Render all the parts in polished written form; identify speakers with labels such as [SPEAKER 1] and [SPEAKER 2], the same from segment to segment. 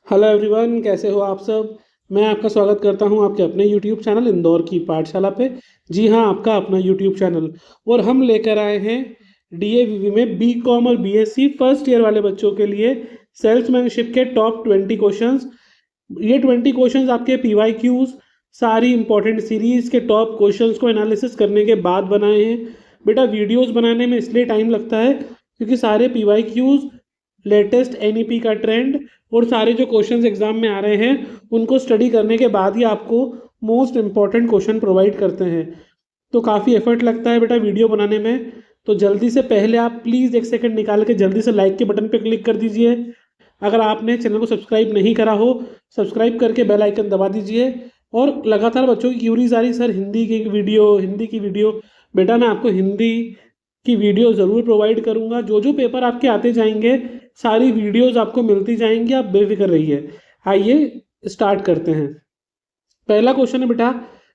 [SPEAKER 1] Hello everyone, कैसे हो आप सब। मैं आपका स्वागत करता हूं आपके अपने यूट्यूब चैनल इंदौर की पाठशाला पे। जी हाँ, आपका अपना यूट्यूब चैनल। और हम लेकर आए हैं डीएवीवी में बीकॉम और बीएससी फर्स्ट ईयर वाले बच्चों के लिए सेल्समैनशिप के टॉप 20 क्वेश्चंस। ये 20 क्वेश्चंस आपके पीवाईक्यूज, सारी इंपॉर्टेंट सीरीज के टॉप क्वेश्चंस को एनालिसिस करने के बाद बनाए हैं। बेटा, वीडियोस बनाने में इसलिए टाइम लगता है क्योंकि सारे पीवाईक्यूज, लेटेस्ट एनईपी का ट्रेंड और सारे जो क्वेश्चंस एग्जाम में आ रहे हैं उनको स्टडी करने के बाद ही आपको मोस्ट इंपॉर्टेंट क्वेश्चन प्रोवाइड करते हैं। तो काफ़ी एफर्ट लगता है बेटा वीडियो बनाने में। तो जल्दी से पहले आप प्लीज़ एक सेकंड निकाल के जल्दी से लाइक के बटन पे क्लिक कर दीजिए। अगर आपने चैनल को सब्सक्राइब नहीं करा हो, सब्सक्राइब करके बेल आइकन दबा दीजिए। और लगातार बच्चों की क्यूरीज आ रही, सर हिंदी की वीडियो। बेटा, मैं आपको हिंदी की वीडियो ज़रूर प्रोवाइड करूंगा। जो जो पेपर आपके आते जाएंगे सारी वीडियोस आपको मिलती जाएंगी, आप बेफिक्र रहिए। आइए स्टार्ट करते हैं। पहला क्वेश्चन है बेटा,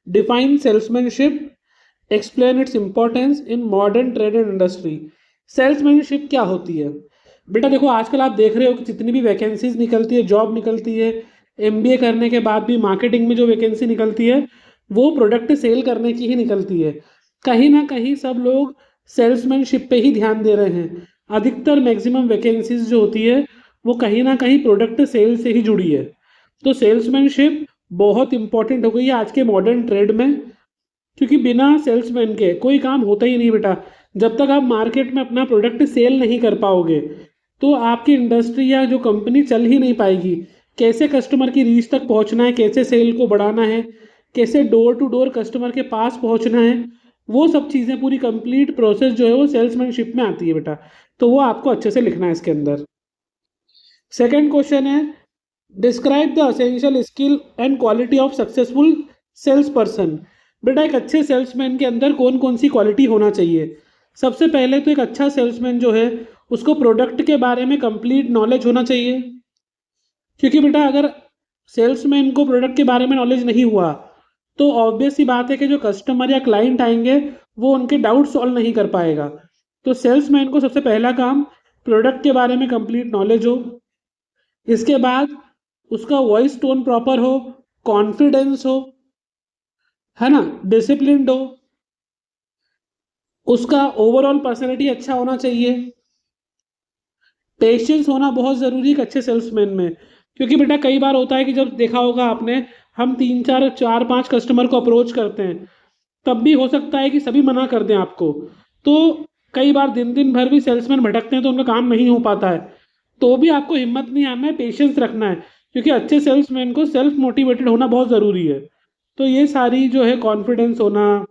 [SPEAKER 1] define salesmanship, explain its importance in modern trade and industry. Salesmanship क्या होती है? बेटा देखो, आजकल आप देख रहे हो कि जितनी भी वैकेंसीज निकलती है, जॉब निकलती है, एमबीए करने के बाद भी मार्केटिंग में जो वैकेंसी निकलती है वो प्रोडक्ट सेल करने की ही निकलती है। कहीं ना कहीं सब लोग सेल्समैनशिप पे ही ध्यान दे रहे हैं। अधिकतर मैक्सिमम वैकेंसीज जो होती है वो कहीं ना कहीं प्रोडक्ट सेल से ही जुड़ी है। तो सेल्समैनशिप बहुत इंपॉर्टेंट हो गई है आज के मॉडर्न ट्रेड में, क्योंकि बिना सेल्समैन के कोई काम होता ही नहीं बेटा। जब तक आप मार्केट में अपना प्रोडक्ट सेल नहीं कर पाओगे तो आपकी इंडस्ट्री या जो कंपनी चल ही नहीं पाएगी। कैसे कस्टमर की रीच तक पहुंचना है, कैसे सेल को बढ़ाना है, कैसे डोर टू डोर कस्टमर के पास पहुंचना है, वो सब चीज़ें पूरी कंप्लीट प्रोसेस जो है वो सेल्समैनशिप में आती है बेटा। तो वो आपको अच्छे से लिखना है इसके अंदर। सेकेंड क्वेश्चन है, describe the essential skill and quality of successful sales person. बेटा, एक अच्छे सेल्समैन के अंदर कौन कौन सी क्वालिटी होना चाहिए? सबसे पहले तो एक अच्छा सेल्समैन जो है उसको प्रोडक्ट के बारे में कंप्लीट नॉलेज होना चाहिए। क्योंकि बेटा अगर सेल्समैन को प्रोडक्ट के बारे में नॉलेज नहीं हुआ तो ऑब्वियस सी बात है कि जो कस्टमर या क्लाइंट आएंगे वो उनके डाउट सॉल्व नहीं कर पाएगा। तो सेल्समैन को सबसे पहला काम प्रोडक्ट के बारे में कंप्लीट नॉलेज हो। इसके बाद उसका वॉइस टोन प्रॉपर हो, कॉन्फिडेंस हो, है ना, डिसिप्लिन्ड हो, उसका ओवरऑल पर्सनैलिटी अच्छा होना चाहिए। पेशेंस होना बहुत ज़रूरी है एक अच्छे सेल्समैन में। क्योंकि बेटा कई बार होता है कि जब देखा होगा आपने, हम तीन चार चार पांच कस्टमर को अप्रोच करते हैं, तब भी हो सकता है कि सभी मना कर दें आपको। तो कई बार दिन दिन भर भी सेल्समैन भटकते हैं तो उनका काम नहीं हो पाता है। तो भी आपको हिम्मत नहीं आना है, पेशेंस रखना है, क्योंकि अच्छे सेल्समैन को सेल्फ मोटिवेटेड होना बहुत ज़रूरी है। तो ये सारी जो है कॉन्फिडेंस होना,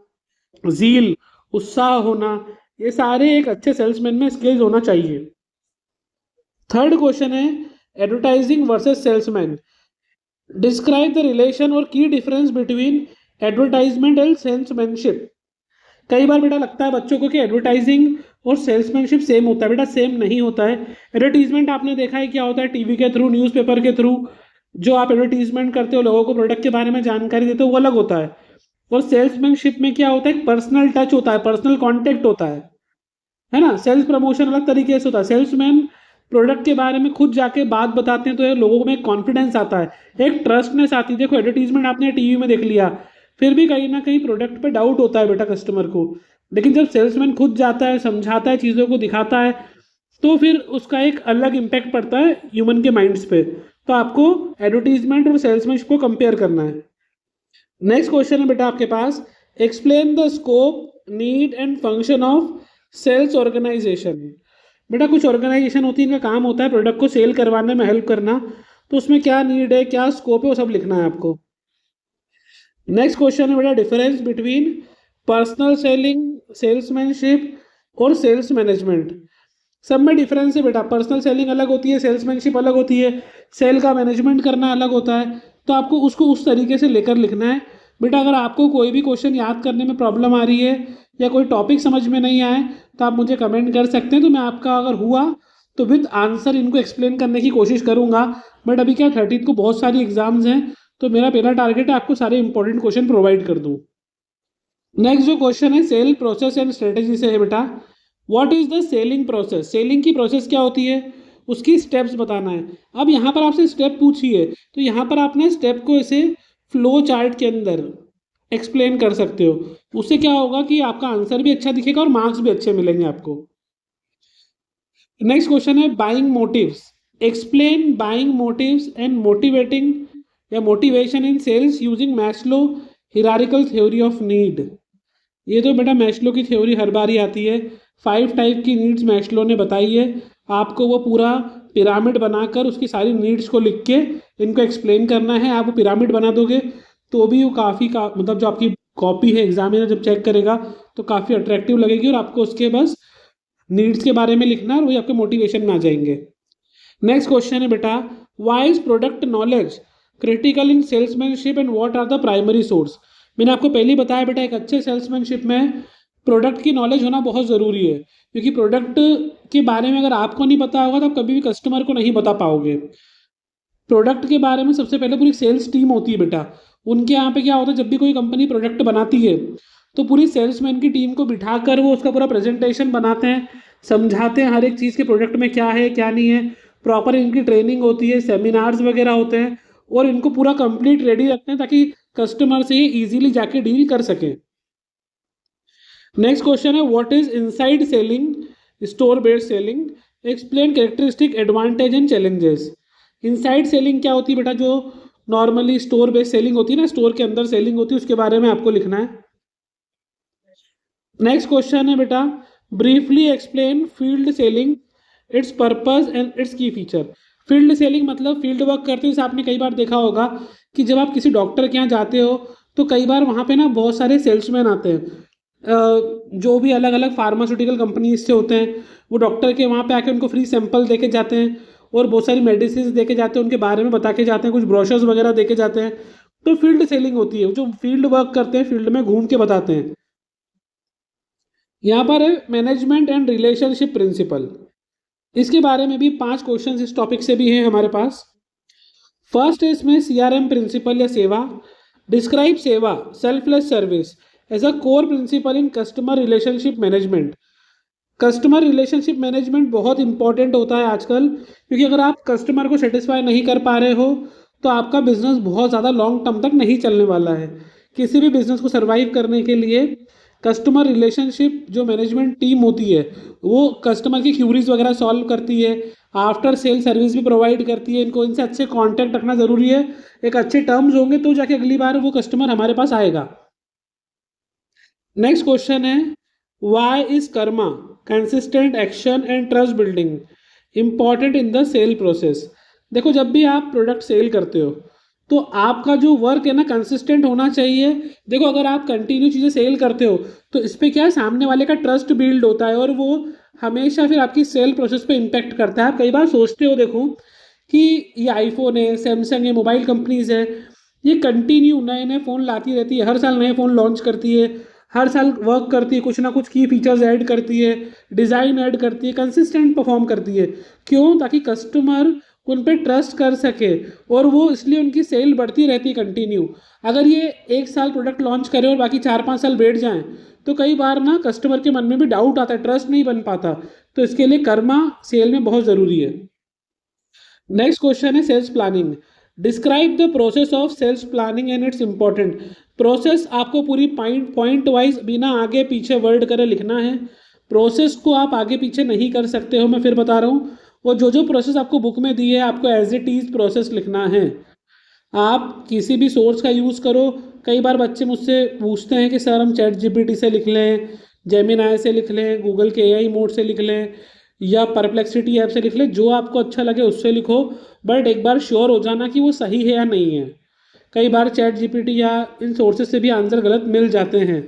[SPEAKER 1] जील, उत्साह होना, ये सारे एक अच्छे सेल्समैन में स्किल्स होना चाहिए। थर्ड क्वेश्चन है, advertising versus salesman. Describe the relation और की difference between advertisement and salesmanship. कई बार बेटा लगता है बच्चों को कि एडवर्टाइजिंग और सेल्समैनशिप सेम होता है। बेटा सेम नहीं होता है। एडवर्टीजमेंट आपने देखा है क्या होता है, टीवी के थ्रू, न्यूज़पेपर के थ्रू जो आप एडवर्टीजमेंट करते हो, लोगों को प्रोडक्ट के बारे में जानकारी देते हो, वो अलग होता है। और सेल्समैनशिप में क्या होता है, पर्सनल टच होता है, पर्सनल कॉन्टेक्ट होता है ना। सेल्स प्रमोशन अलग तरीके से होता है। सेल्समैन प्रोडक्ट के बारे में खुद जाके बात बताते हैं तो ये लोगों में कॉन्फिडेंस आता है, एक ट्रस्टनेस आती है। देखो एडवर्टीजमेंट आपने टीवी में देख लिया, फिर भी कहीं ना कहीं प्रोडक्ट पे डाउट होता है बेटा कस्टमर को। लेकिन जब सेल्समैन खुद जाता है, समझाता है, चीज़ों को दिखाता है, तो फिर उसका एक अलग इम्पैक्ट पड़ता है ह्यूमन के माइंड्स पे। तो आपको एडवर्टीजमेंट और सेल्समैनशिप को कंपेयर करना है। नेक्स्ट क्वेश्चन है बेटा आपके पास, explain the scope, need and function of sales organisation. बेटा कुछ ऑर्गेनाइजेशन होती है, इनका काम होता है प्रोडक्ट को सेल करवाने में हेल्प करना। तो उसमें क्या नीड है, क्या स्कोप है, वो सब लिखना है आपको। नेक्स्ट क्वेश्चन है बेटा, difference between personal selling, salesmanship और सेल्स मैनेजमेंट। सब में डिफरेंस है बेटा। पर्सनल सेलिंग अलग होती है, सेल्समैनशिप अलग होती है, सेल का मैनेजमेंट करना अलग होता है। तो आपको उसको उस तरीके से लेकर लिखना है बेटा। अगर आपको कोई भी क्वेश्चन याद करने में प्रॉब्लम आ रही है या कोई टॉपिक समझ में नहीं आए तो आप मुझे कमेंट कर सकते हैं। तो मैं आपका अगर हुआ तो विद आंसर इनको एक्सप्लेन करने की कोशिश करूंगा। बट अभी क्या 30 को बहुत सारी एग्जाम्स हैं, तो मेरा पहला टारगेट है आपको सारे इंपॉर्टेंट क्वेश्चन प्रोवाइड कर दूँ। नेक्स्ट जो क्वेश्चन है सेल प्रोसेस एंड स्ट्रेटेजी से है बेटा। What is the selling process. Selling की प्रोसेस क्या होती है, उसकी स्टेप्स बताना है। अब यहाँ पर आपसे स्टेप पूछी है तो यहाँ पर आपने स्टेप को ऐसे फ्लो चार्ट के अंदर एक्सप्लेन कर सकते हो। उससे क्या होगा कि आपका आंसर भी अच्छा दिखेगा और मार्क्स भी अच्छे मिलेंगे आपको। नेक्स्ट क्वेश्चन है buying motives. Explain buying motives and motivating या motivation in sales using Maslow hierarchical theory of need. ये तो बेटा मैस्लो की थ्योरी हर बार ही आती है। 5 टाइप की नीड्स मैस्लो ने बताई है। आपको वो पूरा पिरामिड बनाकर उसकी सारी नीड्स को लिख के इनको एक्सप्लेन करना है। आप वो पिरामिड बना दोगे तो भी वो काफ़ी मतलब जो आपकी कॉपी है एग्जामिनर जब चेक करेगा तो काफ़ी अट्रैक्टिव लगेगी और आपको उसके बस नीड्स के बारे में लिखना है और वही आपके मोटिवेशन में आ जाएंगे। नेक्स्ट क्वेश्चन है बेटा why is product knowledge critical in salesmanship and what are the primary source. मैंने आपको पहले ही बताया बेटा एक अच्छे सेल्समैनशिप में प्रोडक्ट की नॉलेज होना बहुत ज़रूरी है, क्योंकि प्रोडक्ट के बारे में अगर आपको नहीं पता होगा तो आप कभी भी कस्टमर को नहीं बता पाओगे। प्रोडक्ट के बारे में सबसे पहले पूरी सेल्स टीम होती है बेटा। उनके यहाँ पे क्या होता है, जब भी कोई कंपनी प्रोडक्ट बनाती है तो पूरी सेल्समैन की टीम को बिठाकर वो उसका पूरा प्रेजेंटेशन बनाते हैं, समझाते हैं हर एक चीज़ के प्रोडक्ट में क्या है क्या नहीं है। प्रॉपर इनकी ट्रेनिंग होती है, सेमिनार्स वगैरह होते हैं और इनको पूरा कंप्लीट रेडी रखते हैं ताकि कस्टमर से ये ईजिली जाके डील कर सकें। नेक्स्ट क्वेश्चन है what is inside selling store based selling. Explain characteristic advantage and challenges. Inside selling क्या होती है बेटा, जो नॉर्मली स्टोर बेस्ड सेलिंग होती है ना, स्टोर के अंदर सेलिंग होती है, उसके बारे में आपको लिखना है। नेक्स्ट क्वेश्चन है बेटा briefly explain field selling it's purpose and it's की फीचर। फील्ड सेलिंग मतलब फील्ड वर्क करते हुए आपने कई बार देखा होगा कि जब आप किसी डॉक्टर के यहाँ जाते हो तो कई बार वहाँ पे ना बहुत सारे सेल्समैन आते हैं जो भी अलग अलग फार्मास्यूटिकल कंपनीज से होते हैं। वो डॉक्टर के वहाँ पे आके उनको फ्री सैंपल देके जाते हैं और बहुत सारी मेडिसिन देके जाते हैं, उनके बारे में बता के जाते हैं, कुछ ब्रोशर्स वगैरह देके जाते हैं। तो फील्ड सेलिंग होती है, जो फील्ड वर्क करते हैं, फील्ड में घूम के बताते हैं। यहाँ पर है मैनेजमेंट एंड रिलेशनशिप प्रिंसिपल। इसके बारे में भी 5 क्वेश्चन इस टॉपिक से भी हैं हमारे पास। फर्स्ट है इसमें CRM प्रिंसिपल या सेवा। Describe seva selfless service as a core principle in customer relationship management. Customer relationship management बहुत इंपॉर्टेंट होता है आजकल, क्योंकि अगर आप कस्टमर को सेटिस्फाई नहीं कर पा रहे हो तो आपका बिजनेस बहुत ज़्यादा लॉन्ग टर्म तक नहीं चलने वाला है। किसी भी बिजनेस को सर्वाइव करने के लिए कस्टमर रिलेशनशिप जो मैनेजमेंट टीम होती है वो कस्टमर की क्यूरीज वगैरह सॉल्व करती है, आफ्टर सेल सर्विस भी प्रोवाइड करती है। इनको इनसे अच्छे कांटेक्ट रखना ज़रूरी है। एक अच्छे टर्म्स होंगे तो जाके अगली बार वो कस्टमर हमारे पास आएगा। नेक्स्ट क्वेश्चन है why is karma consistent action and trust building important in the sale process. देखो जब भी आप प्रोडक्ट सेल करते हो तो आपका जो वर्क है ना कंसिस्टेंट होना चाहिए। देखो अगर आप कंटिन्यू चीज़ें सेल करते हो तो इस पर क्या है, सामने वाले का ट्रस्ट बिल्ड होता है और वो हमेशा फिर आपकी सेल प्रोसेस पे इम्पेक्ट करता है। आप कई बार सोचते हो देखो कि ये आईफोन है, सैमसंग है, मोबाइल कंपनीज है, ये कंटिन्यू नए नए फ़ोन लाती रहती है, हर साल नए फ़ोन लॉन्च करती है, हर साल वर्क करती है, कुछ ना कुछ की फीचर्स ऐड करती है, डिज़ाइन ऐड करती है, कंसिस्टेंट परफॉर्म करती है। क्यों? ताकि कस्टमर उन पर ट्रस्ट कर सके और वो इसलिए उनकी सेल बढ़ती रहती है कंटिन्यू। अगर ये 1 साल प्रोडक्ट लॉन्च करे और बाकी 4-5 साल बैठ जाएं तो कई बार ना कस्टमर के मन में भी डाउट आता है, ट्रस्ट नहीं बन पाता। तो इसके लिए कर्मा सेल में बहुत ज़रूरी है। नेक्स्ट क्वेश्चन है sales planning. Describe the process of sales planning and its important. Process आपको पूरी पॉइंट वाइज बिना आगे पीछे वर्ड करे लिखना है। प्रोसेस को आप आगे पीछे नहीं कर सकते हो, मैं फिर बता रहा हूँ। वो जो प्रोसेस आपको बुक में दी है आपको एज इट इज प्रोसेस लिखना है। आप किसी भी सोर्स का यूज़ करो। कई बार बच्चे मुझसे पूछते हैं कि सर हम ChatGPT से लिख लें, जेमिनाई से लिख लें, गूगल के AI मोड से लिख लें या परप्लेक्सिटी ऐप से लिख लें। जो आपको अच्छा लगे उससे लिखो, बट एक बार श्योर हो जाना कि वो सही है या नहीं है। कई बार ChatGPT या इन सोर्सेज से भी आंसर गलत मिल जाते हैं,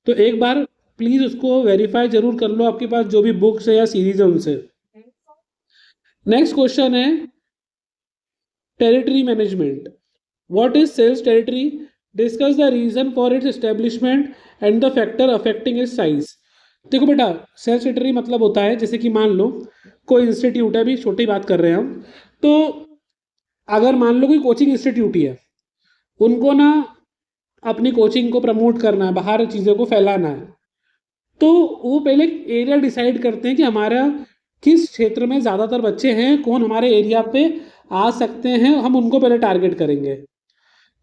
[SPEAKER 1] तो एक बार प्लीज़ उसको वेरीफाई जरूर कर लो आपके पास जो भी बुक्स है या सीरीज है उनसे। नेक्स्ट क्वेश्चन है territory management. What is sales territory? Discuss the reason for its establishment and the factor affecting its size. देखो बेटा सेल्स टेरिटरी मतलब होता है जैसे कि मान लो कोई इंस्टीट्यूट है, अभी छोटी बात कर रहे हैं हम, तो अगर मान लो कोई कोचिंग इंस्टीट्यूट ही है, उनको ना अपनी कोचिंग को प्रमोट करना है, बाहर चीज़ों को फैलाना है, तो वो पहले एरिया डिसाइड करते हैं कि हमारा किस क्षेत्र में ज़्यादातर बच्चे हैं, कौन हमारे एरिया पे आ सकते हैं, हम उनको पहले टारगेट करेंगे।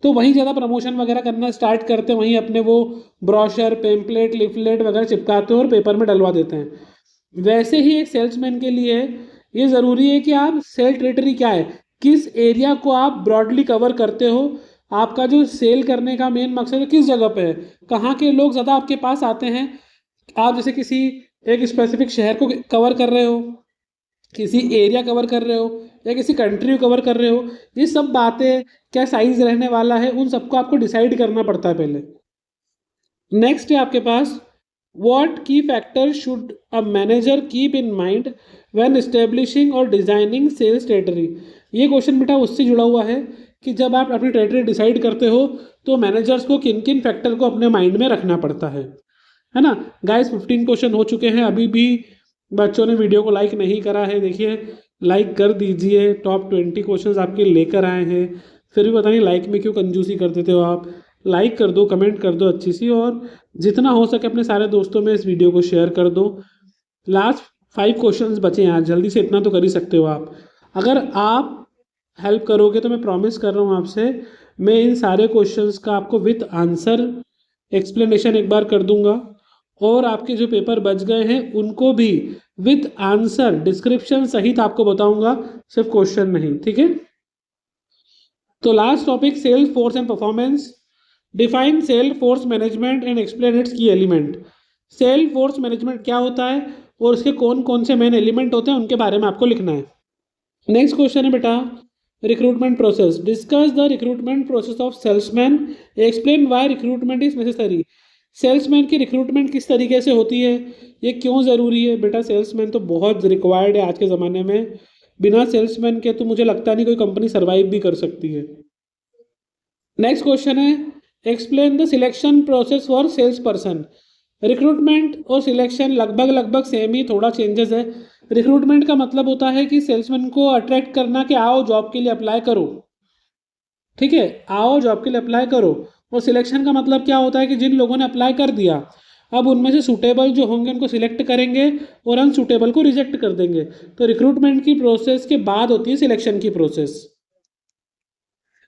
[SPEAKER 1] तो वहीं ज़्यादा प्रमोशन वगैरह करना स्टार्ट करते हैं, वहीं अपने वो ब्रोशर, पेम्पलेट, लिफलेट वगैरह चिपकाते हैं और पेपर में डलवा देते हैं। वैसे ही एक सेल्समैन के लिए ये ज़रूरी है कि आप सेल टेरिटरी क्या है, किस एरिया को आप ब्रॉडली कवर करते हो, आपका जो सेल करने का मेन मकसद है किस जगह पे है, कहाँ के लोग ज़्यादा आपके पास आते हैं। आप जैसे किसी एक स्पेसिफिक शहर को कवर कर रहे हो, किसी एरिया कवर कर रहे हो या किसी कंट्री को कवर कर रहे हो, ये सब बातें, क्या साइज रहने वाला है, उन सबको आपको डिसाइड करना पड़ता है पहले। नेक्स्ट है आपके पास, व्हाट की factor should a manager keep in mind when establishing और डिजाइनिंग सेल्स टेरिटरी। ये क्वेश्चन बेटा उससे जुड़ा हुआ है कि जब आप अपनी टेरिटरी डिसाइड करते हो तो मैनेजर्स को किन किन फैक्टर को अपने माइंड में रखना पड़ता है ना। गाइस 15 क्वेश्चन हो चुके हैं, अभी भी बच्चों ने वीडियो को लाइक नहीं करा है, देखिए लाइक कर दीजिए। टॉप 20 क्वेश्चंस आपके लेकर आए हैं, फिर भी पता नहीं लाइक में क्यों कंजूसी कर देते हो आप। लाइक कर दो, कमेंट कर दो अच्छी सी, और जितना हो सके अपने सारे दोस्तों में इस वीडियो को शेयर कर दो। लास्ट 5 क्वेश्चंस बचे हैं आज, जल्दी से इतना तो कर ही सकते हो आप। अगर आप हेल्प करोगे तो मैं प्रॉमिस कर रहा हूँ आपसे, मैं इन सारे क्वेश्चंस का आपको विथ आंसर एक्सप्लेनेशन एक बार कर दूंगा, और आपके जो पेपर बच गए हैं उनको भी विथ आंसर डिस्क्रिप्शन सहित आपको बताऊंगा, सिर्फ क्वेश्चन नहीं, ठीक है। तो last topic, sales force and performance. Define sale force management and explain its key element. Sale force management क्या होता है और उसके कौन कौन से मेन एलिमेंट होते हैं उनके बारे में आपको लिखना है। नेक्स्ट क्वेश्चन है बेटा, recruitment process. Discuss the recruitment process of salesman, explain why recruitment is necessary. Salesman की रिक्रूटमेंट किस तरीके से होती है, ये क्यों ज़रूरी है। बेटा सेल्समैन तो बहुत रिक्वायर्ड है आज के ज़माने में, बिना सेल्समैन के तो मुझे लगता नहीं कोई कंपनी सर्वाइव भी कर सकती है। नेक्स्ट क्वेश्चन है, explain the selection process for sales person. Recruitment और सिलेक्शन लगभग लगभग सेम ही, थोड़ा चेंजेस है। रिक्रूटमेंट का मतलब होता है कि सेल्समैन को अट्रैक्ट करना कि आओ जॉब के लिए अप्लाई करो, ठीक है, आओ जॉब के लिए अप्लाई करो। और सिलेक्शन का मतलब क्या होता है कि जिन लोगों ने अप्लाई कर दिया, अब उनमें से सूटेबल जो होंगे उनको सिलेक्ट करेंगे और अनसूटेबल को रिजेक्ट कर देंगे। तो रिक्रूटमेंट की प्रोसेस के बाद होती है सिलेक्शन की प्रोसेस।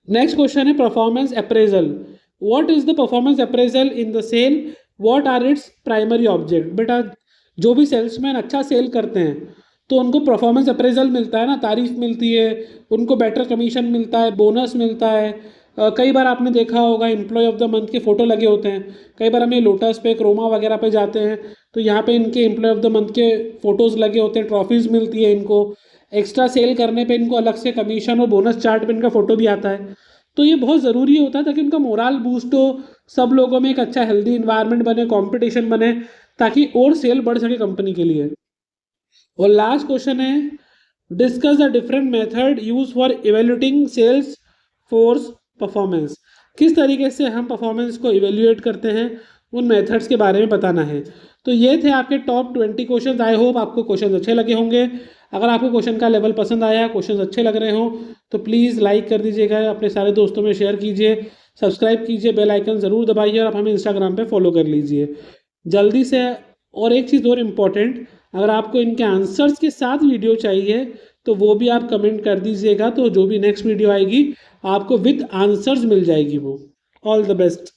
[SPEAKER 1] नेक्स्ट क्वेश्चन है performance appraisal. What is the performance appraisal in the sale, what are its primary object. बेटा जो भी सेल्समैन अच्छा सेल करते हैं तो उनको परफॉर्मेंस अप्रेजल मिलता है ना, तारीफ मिलती है, उनको बेटर कमीशन मिलता है, बोनस मिलता है। कई बार आपने देखा होगा एम्प्लॉय ऑफ द मंथ के फ़ोटो लगे होते हैं, कई बार हमें लोटस पे, क्रोमा वगैरह पे जाते हैं तो यहाँ पे इनके एम्प्लॉय ऑफ द मंथ के फ़ोटोज़ लगे होते हैं, ट्रॉफीज़ मिलती है इनको। एक्स्ट्रा सेल करने पे इनको अलग से कमीशन और बोनस चार्ट पे इनका फ़ोटो भी आता है। तो ये बहुत ज़रूरी होता है ताकि उनका मोराल बूस्ट हो, सब लोगों में एक अच्छा हेल्दी इन्वायरमेंट बने, कंपटीशन बने, ताकि और सेल बढ़ सके कंपनी के लिए। और लास्ट क्वेश्चन है, discuss the different method use for evaluating sales force performance. किस तरीके से हम परफॉर्मेंस को इवेल्यूएट करते हैं, उन मेथड्स के बारे में बताना है। तो ये थे आपके टॉप 20 क्वेश्चन। आई होप आपको क्वेश्चन अच्छे लगे होंगे। अगर आपको क्वेश्चन का लेवल पसंद आया, क्वेश्चन अच्छे लग रहे हो तो प्लीज़ लाइक कर दीजिएगा, अपने सारे दोस्तों में शेयर कीजिए, सब्सक्राइब कीजिए, बेल आइकन ज़रूर दबाइए, और आप हमें इंस्टाग्राम पे फॉलो कर लीजिए जल्दी से। और एक चीज़ और इम्पॉर्टेंट, अगर आपको इनके आंसर्स के साथ वीडियो चाहिए तो वो भी आप कमेंट कर दीजिएगा, तो जो भी नेक्स्ट वीडियो आएगी आपको विद आंसर्स मिल जाएगी वो। All the best.